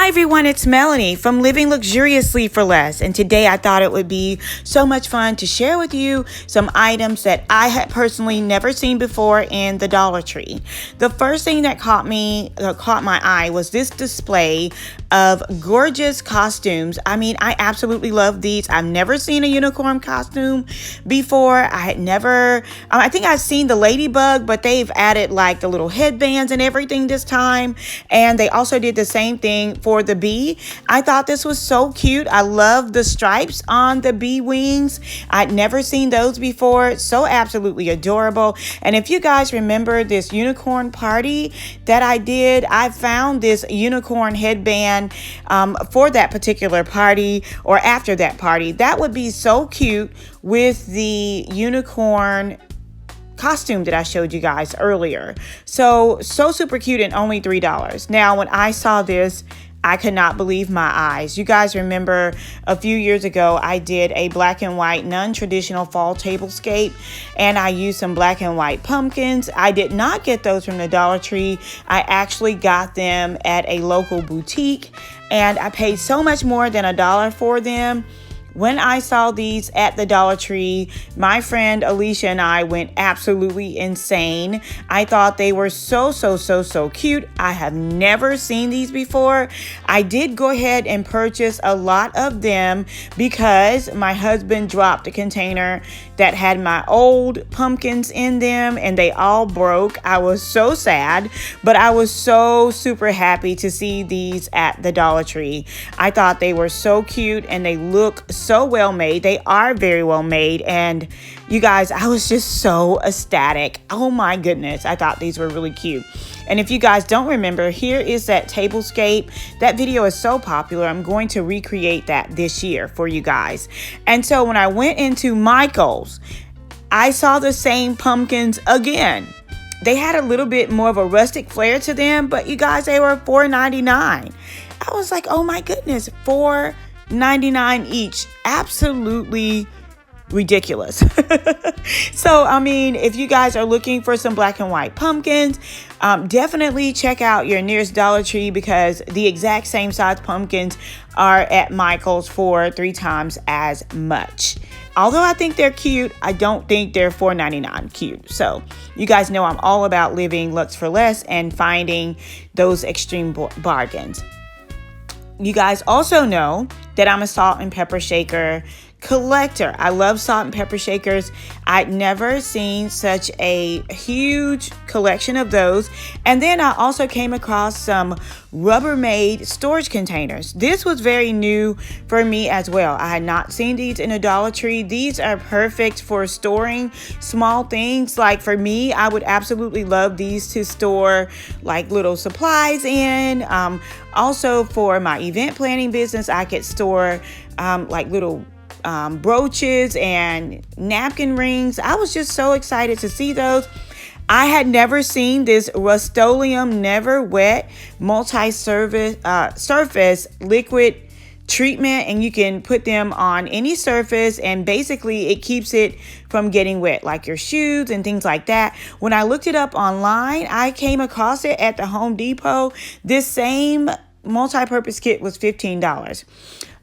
Hi everyone, it's Melanie from Living Luxuriously for Less, and today I thought it would be so much fun to share with you some items that I had personally never seen before in the Dollar Tree. The first thing that caught my eye was this display of gorgeous costumes. I mean, I absolutely love these. I've never seen a unicorn costume before. I think I've seen the ladybug, but they've added like the little headbands and everything this time, and they also did the same thing for the bee. I thought this was so cute. I love the stripes on the bee wings. I'd never seen those before. So absolutely adorable. And if you guys remember this unicorn party that I did, I found this unicorn headband for that particular party, or after that party. That would be so cute with the unicorn costume that I showed you guys earlier. So super cute, and only $3. Now, when I saw this, I could not believe my eyes. You guys remember a few years ago, I did a black and white non-traditional fall tablescape, and I used some black and white pumpkins. I did not get those from the Dollar Tree. I actually got them at a local boutique, and I paid so much more than $1 for them. When I saw these at the Dollar Tree, my friend Alicia and I went absolutely insane. I thought they were so cute. I have never seen these before. I did go ahead and purchase a lot of them because my husband dropped a container that had my old pumpkins in them, and they all broke. I was so sad, but I was so super happy to see these at the Dollar Tree. I thought they were so cute, and they look so well made. They are very well made, and you guys, I was just so ecstatic. Oh my goodness, I thought these were really cute. And if you guys don't remember, here is that tablescape. That video is so popular. I'm going to recreate that this year for you guys. And so when I went into Michael's, I saw the same pumpkins again. They had a little bit more of a rustic flair to them, but you guys, they were $4.99. I was like, oh my goodness, $4.99 each. Absolutely ridiculous. So, I mean, if you guys are looking for some black and white pumpkins, definitely check out your nearest Dollar Tree, because the exact same size pumpkins are at Michael's for 3 times as much. Although I think they're cute, I don't think they're $4.99 cute. So you guys know I'm all about living Lux for less and finding those extreme bargains. You guys also know that I'm a salt and pepper shaker collector. I love salt and pepper shakers. I'd never seen such a huge collection of those. And then I also came across some Rubbermaid storage containers. This was very new for me as well. I had not seen these in a Dollar Tree. These are perfect for storing small things. Like for me, I would absolutely love these to store like little supplies in. Also for my event planning business, I could store like little brooches and napkin rings. I was just so excited to see those. I had never seen this Rust-Oleum Never Wet surface liquid treatment, and you can put them on any surface, and basically it keeps it from getting wet, like your shoes and things like that. When I looked it up online, I came across it at the Home Depot. This same multi-purpose kit was $15.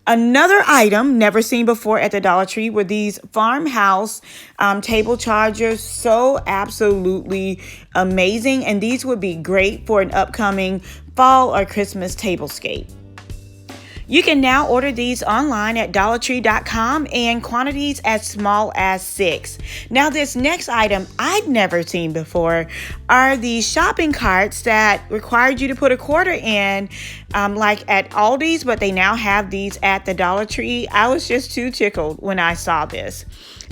Another item never seen before at the Dollar Tree were these Farmhouse table chargers. So absolutely amazing. And these would be great for an upcoming fall or Christmas tablescape. You can now order these online at dollartree.com in quantities as small as 6. Now, this next item I'd never seen before are these shopping carts that required you to put a quarter in, like at Aldi's, but they now have these at the Dollar Tree. I was just too tickled when I saw this.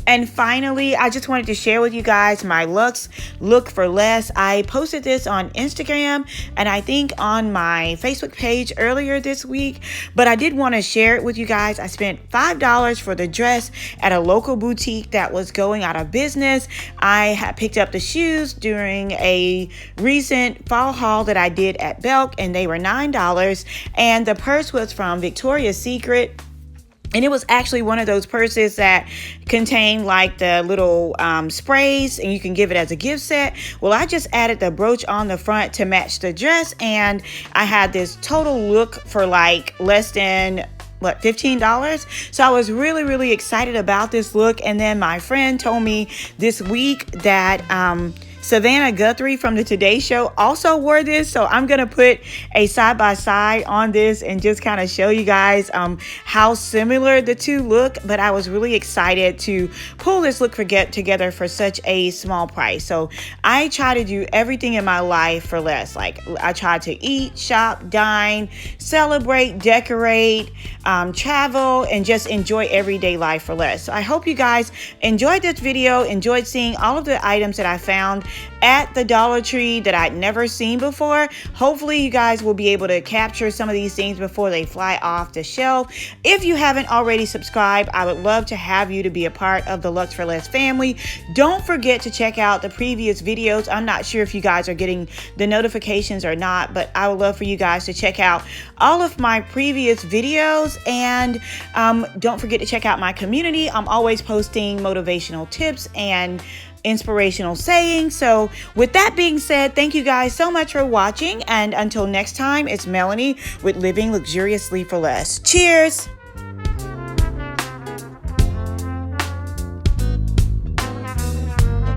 And finally, I just wanted to share with you guys my Lux Look for Less. I posted this on Instagram and I think on my Facebook page earlier this week, but I did want to share it with you guys. I spent $5 for the dress at a local boutique that was going out of business. I had picked up the shoes during a recent fall haul that I did at Belk, and they were $9. And the purse was from Victoria's Secret. And it was actually one of those purses that contained like the little sprays, and you can give it as a gift set. Well, I just added the brooch on the front to match the dress, and I had this total look for like less than $15. So I was really excited about this look. And then my friend told me this week that Savannah Guthrie from the Today Show also wore this. So I'm going to put a side-by-side on this and just kind of show you guys how similar the two look. But I was really excited to pull this look together for such a small price. So I try to do everything in my life for less. Like I try to eat, shop, dine, celebrate, decorate, travel, and just enjoy everyday life for less. So I hope you guys enjoyed this video, enjoyed seeing all of the items that I found at the Dollar Tree that I'd never seen before. Hopefully you guys will be able to capture some of these things before they fly off the shelf. If you haven't already subscribed, I would love to have you to be a part of the Lux for Less family. Don't forget to check out the previous videos. I'm not sure if you guys are getting the notifications or not, but I would love for you guys to check out all of my previous videos. And don't forget to check out my community. I'm always posting motivational tips and inspirational sayings. So with that being said, thank you guys so much for watching, and until next time, it's Melanie with Living Luxuriously for Less. Cheers.